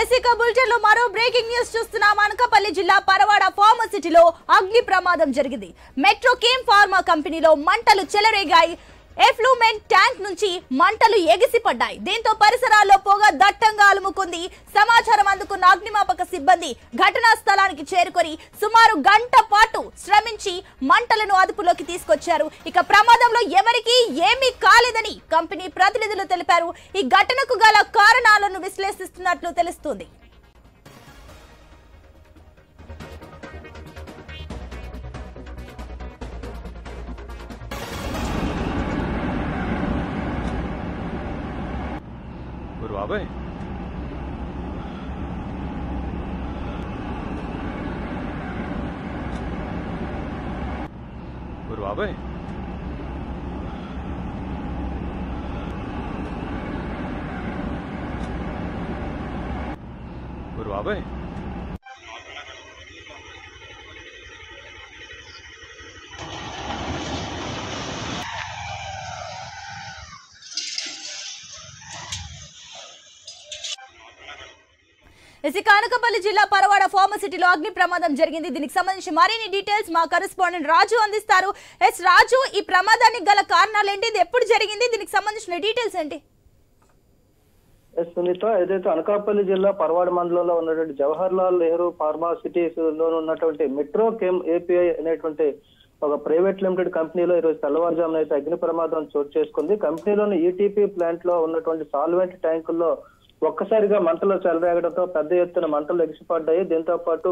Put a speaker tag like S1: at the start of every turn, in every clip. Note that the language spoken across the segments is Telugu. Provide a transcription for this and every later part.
S1: ఏసీకా బులెటిన్ లో మరో బ్రేకింగ్ న్యూస్ చూస్తున్నాం. అనకాపల్లి జిల్లా పరవాడ ఫార్మసిటీలో అగ్ని ప్రమాదం జరిగింది. మెట్రో కేమ్ ఫార్మా కంపెనీలో మంటలు చెలరేగాయి. ఎఫ్లూమెంట్ ట్యాంక్ నుంచి మంటలు ఎగిసిపడ్డాయి. దీంతో పరిసరాల్లో పొగ దట్టంగా అలుముకుంది. సమాచారం అందుకున్న అగ్నిమాపక సిబ్బంది ఘటనా స్థలానికి చేరుకొని సుమారు గంట పాటు శ్రమించి మంటలను అదుపులోకి తీసుకొచ్చారు. ఇక ప్రమాదంలో ఎవరికీ ఏమీ కాలేదని కంపెనీ ప్రతినిధులు తెలిపారు. ఈ ఘటనకు గల కారణాలను విశ్లేషిస్తున్నట్లు తెలుస్తుంది.
S2: బాబాయ్ బాబాయ్ బాబాయ్
S1: అనకాపల్లి జిల్లా పరవాడ ఫార్మసిటీలో అగ్ని ప్రమాదం జరిగింది. దీనికి సంబంధించి మరిన్ని డీటెయిల్స్ మా కరెస్పాండెంట్ రాజు అందిస్తారు. రాజు, ఈ ప్రమాదానికి గల కారణాలు ఏంటి, ఇది ఎప్పుడు జరిగింది, దీనికి సంబంధించిన డీటెయిల్స్ ఏంటి?
S3: సునీత, ఏదైతే అనకాపల్లి జిల్లా పరవాడ మండలంలో ఉన్నటువంటి జవహర్ లాల్ నెహ్రూ ఫార్మాసిటీస్ లో ఉన్నటువంటి మెట్రో కేమ్ ఏపీఐ అనేటువంటి ఒక ప్రైవేట్ లిమిటెడ్ కంపెనీలో ఈరోజు తెల్లవారుజామున అయితే అగ్ని ప్రమాదం చోటు చేసుకుంది. కంపెనీలోని ఈటీపీ ప్లాంట్ లో ఉన్నటువంటి సాల్వెంట్ ట్యాంకుల్లో ఒక్కసారిగా మంటలు చెలరేగడంతో పెద్ద ఎత్తున మంటలు ఎగిసిపడ్డాయి. దీంతో పాటు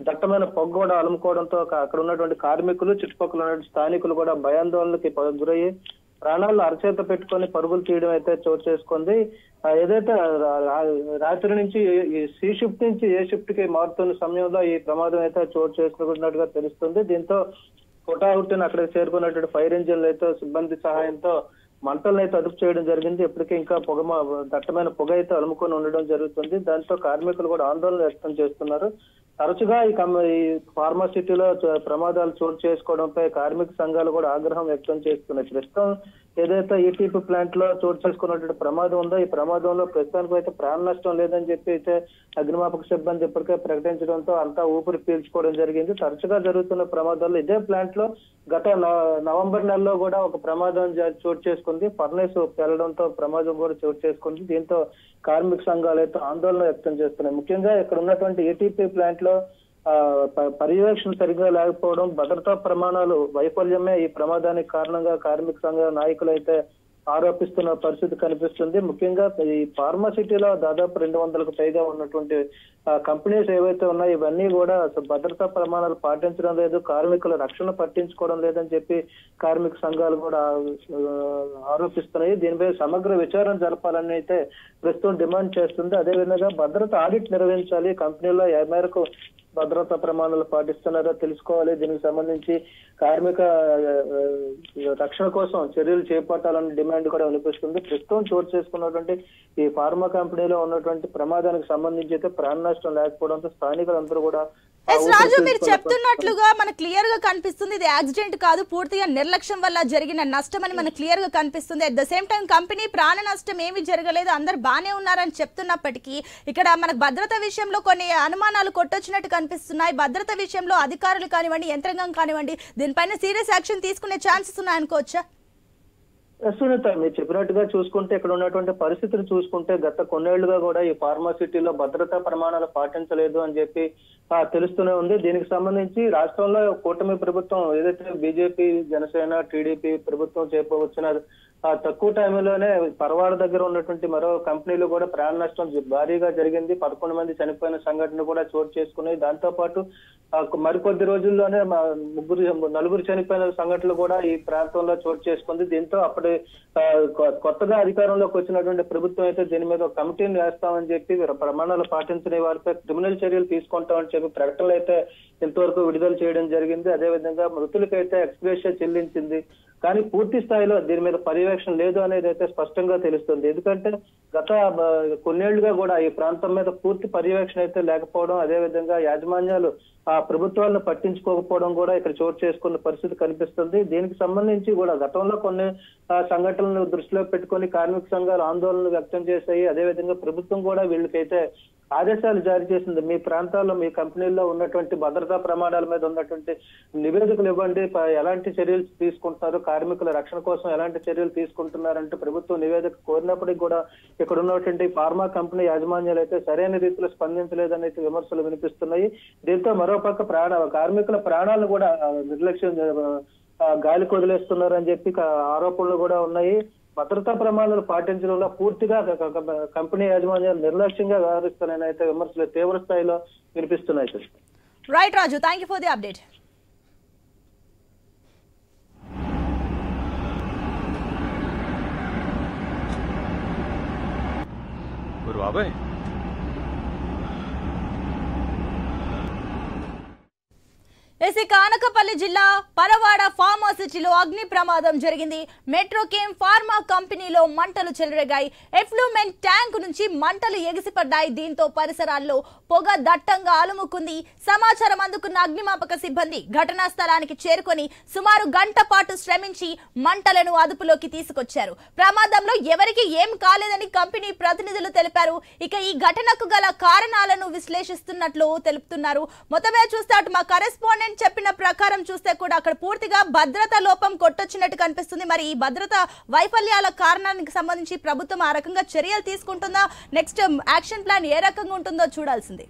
S3: దట్టమైన పొగ కూడా అలుముకోవడంతో అక్కడ ఉన్నటువంటి కార్మికులు, చుట్టుపక్కల ఉన్నటువంటి స్థానికులు కూడా భయాందోళనకి గురయ్యి ప్రాణాలను అరచేత పెట్టుకొని పరుగులు తీయడం అయితే చోటు చేసుకుంది. ఏదైతే రాత్రి నుంచి సి షిఫ్ట్ నుంచి ఏ షిఫ్ట్ కి మారుతున్న సమయంలో ఈ ప్రమాదం అయితే చోటు చేసుకున్నట్టుగా తెలుస్తుంది. దీంతో హుటాహుటిన అక్కడికి చేరుకున్నటువంటి ఫైర్ ఇంజిన్లు అయితే సిబ్బంది సహాయంతో మంటలను అయితే అదుపు చేయడం జరిగింది. ఇప్పటికే ఇంకా దట్టమైన పొగ అయితే అలుముకొని ఉండడం జరుగుతుంది. దాంతో కార్మికులు కూడా ఆందోళన వ్యక్తం చేస్తున్నారు. తరచుగా ఈ ఫార్మాసిటీలో ప్రమాదాలు చోటు చేసుకోవడంపై కార్మిక సంఘాలు కూడా ఆగ్రహం వ్యక్తం చేస్తున్నాయి. ప్రస్తుతం ఏదైతే ఈటీపీ ప్లాంట్ లో చోటు చేసుకున్నటువంటి ప్రమాదం ఉందో, ఈ ప్రమాదంలో ప్రస్తుతానికి అయితే ప్రాణ నష్టం లేదని చెప్పి అయితే అగ్నిమాపక సిబ్బంది ఇప్పటికే ప్రకటించడంతో అంతా ఊపిరి పీల్చుకోవడం జరిగింది. తరచుగా జరుగుతున్న ప్రమాదాల్లో ఇదే ప్లాంట్ లో గత నవంబర్ నెలలో కూడా ఒక ప్రమాదం చోటు చేసుకుంది. ఫర్నేస్ పేలడంతో ప్రమాదం కూడా చోటు చేసుకుంది. దీంతో కార్మిక సంఘాలు అయితే ఆందోళన వ్యక్తం చేస్తున్నాయి. ముఖ్యంగా ఇక్కడ ఉన్నటువంటి ఈటీపీ ప్లాంట్ లో పర్యవేక్షణ సరిగ్గా లేకపోవడం, భద్రతా ప్రమాణాలు వైఫల్యమే ఈ ప్రమాదానికి కారణంగా కార్మిక సంఘ నాయకులు అయితే ఆరోపిస్తున్న పరిస్థితి కనిపిస్తుంది. ముఖ్యంగా ఈ ఫార్మాసిటీలో దాదాపు 200కు పైగా ఉన్నటువంటి కంపెనీస్ ఏవైతే ఉన్నాయో ఇవన్నీ కూడా భద్రతా ప్రమాణాలు పాటించడం లేదు, కార్మికుల రక్షణ పట్టించుకోవడం లేదని చెప్పి కార్మిక సంఘాలు కూడా ఆరోపిస్తున్నాయి. దీనిపై సమగ్ర విచారణ జరపాలని అయితే ప్రస్తుతం డిమాండ్ చేస్తుంది. అదేవిధంగా భద్రత ఆడిట్ నిర్వహించాలి, కంపెనీలో ఏ మేరకు భద్రతా ప్రమాణాలు పాటిస్తున్నారో తెలుసుకోవాలి. దీనికి సంబంధించి కార్మిక రక్షణ కోసం చర్యలు చేపట్టాలన్న డిమాండ్ కూడా వినిపిస్తుంది. ప్రస్తుతం చోటు చేసుకున్నటువంటి ఈ ఫార్మా కంపెనీలో ఉన్నటువంటి ప్రమాదానికి సంబంధించి అయితే ప్రాణ నష్టం లేకపోవడంతో స్థానికులందరూ కూడా
S1: రాజు, మీరు చెప్తున్నట్లుగా మనకు క్లియర్ గా కనిపిస్తుంది ఇది యాక్సిడెంట్ కాదు, పూర్తిగా నిర్లక్ష్యం వల్ల జరిగిన నష్టం అని మనకు క్లియర్ గా కనిపిస్తుంది. At the same time company ప్రాణ నష్టం ఏమీ జరగలేదు, అందరు బానే ఉన్నారని చెప్తున్నప్పటికీ ఇక్కడ మనకు భద్రత విషయంలో కొన్ని అనుమానాలు కొట్టొచ్చినట్టు కనిపిస్తున్నాయి. భద్రత విషయంలో అధికారులు కానివ్వండి, యంత్రాంగం కానివ్వండి, దీనిపైన సీరియస్ యాక్షన్ తీసుకునే ఛాన్సెస్ ఉన్నాయనుకోవచ్చా?
S3: సునీత, మీరు చెప్పినట్టుగా చూసుకుంటే ఇక్కడ ఉన్నటువంటి పరిస్థితులు చూసుకుంటే గత కొన్నేళ్లుగా కూడా ఈ ఫార్మాసిటీలో భద్రతా ప్రమాణాలు పాటించలేదు అని చెప్పి తెలుస్తూనే ఉంది. దీనికి సంబంధించి రాష్ట్రంలో కూటమి ప్రభుత్వం ఏదైతే బీజేపీ, జనసేన, టీడీపీ ప్రభుత్వం చేపవచ్చిన తక్కువ టైంలోనే పరవాడ దగ్గర ఉన్నటువంటి మరో కంపెనీలు కూడా ప్రాణ నష్టం భారీగా జరిగింది. 11 మంది చనిపోయిన సంఘటన కూడా చోటు చేసుకున్నాయి. దాంతో పాటు మరికొద్ది రోజుల్లోనే నలుగురు చనిపోయిన సంఘటనలు కూడా ఈ ప్రాంతంలో చోటు చేసుకుంది. దీంతో అప్పటి కొత్తగా అధికారంలోకి వచ్చినటువంటి ప్రభుత్వం అయితే దీని మీద ఒక కమిటీని వేస్తామని చెప్పి ప్రమాణాలు పాటించని వారిపై క్రిమినల్ చర్యలు తీసుకుంటామని చెప్పి ప్రకటనలు అయితే ఇంతవరకు విడుదల చేయడం జరిగింది. అదేవిధంగా మృతులకైతే ఎక్స్గ్రేషియా చెల్లించింది. కానీ పూర్తి స్థాయిలో దీని మీద పర్యవేక్షణ లేదు అనేది అయితే స్పష్టంగా తెలుస్తుంది. ఎందుకంటే గత కొన్నేళ్లుగా కూడా ఈ ప్రాంతం మీద పూర్తి పర్యవేక్షణ అయితే లేకపోవడం, అదేవిధంగా యాజమాన్యాలు ఆ ప్రభుత్వాలను పట్టించుకోకపోవడం కూడా ఇక్కడ చోటు చేసుకున్న పరిస్థితి కనిపిస్తుంది. దీనికి సంబంధించి కూడా గతంలో కొన్ని సంఘటనలను దృష్టిలో పెట్టుకొని కార్మిక సంఘాలు ఆందోళన వ్యక్తం చేశాయి. అదేవిధంగా ప్రభుత్వం కూడా వీళ్ళకైతే ఆదేశాలు జారీ చేసింది. మీ ప్రాంతాల్లో మీ కంపెనీల్లో ఉన్నటువంటి భద్రతా ప్రమాణాల మీద ఉన్నటువంటి నివేదికలు ఇవ్వండి, ఎలాంటి చర్యలు తీసుకుంటున్నారు, కార్మికుల రక్షణ కోసం ఎలాంటి చర్యలు తీసుకుంటున్నారంటే ప్రభుత్వం నివేదిక కోరినప్పటికీ కూడా ఇక్కడ ఉన్నటువంటి ఫార్మా కంపెనీ యాజమాన్యాలు అయితే సరైన రీతిలో స్పందించలేదని అయితే విమర్శలు వినిపిస్తున్నాయి. దీంతో మరోపక్క కార్మికుల ప్రాణాలను కూడా నిర్లక్ష్యం గాలికి వదిలేస్తున్నారని చెప్పి ఆరోపణలు కూడా ఉన్నాయి. భద్రతా ప్రమాణాలు పాటించడంలో పూర్తిగా కంపెనీ యాజమాన్యాలు నిర్లక్ష్యంగా వ్యవహరిస్తున్నాయని అయితే విమర్శలు తీవ్ర స్థాయిలో వినిపిస్తున్నాయి.
S1: Right Raju, thank you for the update.
S2: బాబాయ్
S1: కానకపల్లి జిల్లా పరవాడ ఫార్మాసిటీలో అగ్ని ప్రమాదం జరిగింది. మెట్రోకేమ్ ఫార్మా కంపెనీలో మంటలు చెలరేగాయి. ఎఫ్లూమెంట్ ట్యాంక్ నుంచి మంటలు ఎగిసిపడ్డాయి. దీంతో పరిసరాల్లో పొగ దట్టంగా అలుముకుంది. సమాచారం అందుకున్న అగ్నిమాపక సిబ్బంది ఘటనా స్థలానికి చేరుకొని సుమారు గంట పాటు శ్రమించి మంటలను అదుపులోకి తీసుకొచ్చారు. ప్రమాదంలో ఎవరికి ఏం కాలేదని కంపెనీ ప్రతినిధులు తెలిపారు. ఇక ఈ ఘటనకు గల కారణాలను విశ్లేషిస్తున్నట్లు తెలుపుతున్నారు. మొత్తమే చూస్తే అటు మా కరెస్పాండెంట్ చెప్పిన ప్రకారం చూస్తే కూడా అక్కడ పూర్తిగా భద్రతా లోపం కొట్టొచ్చినట్టు కనిపిస్తుంది. మరి ఈ భద్రతా వైఫల్యాల కారణానికి సంబంధించి ప్రభుత్వం ఆ రకంగా చర్యలు తీసుకుంటుందా, నెక్స్ట్ యాక్షన్ ప్లాన్ ఏ రకంగా ఉంటుందో చూడాల్సింది.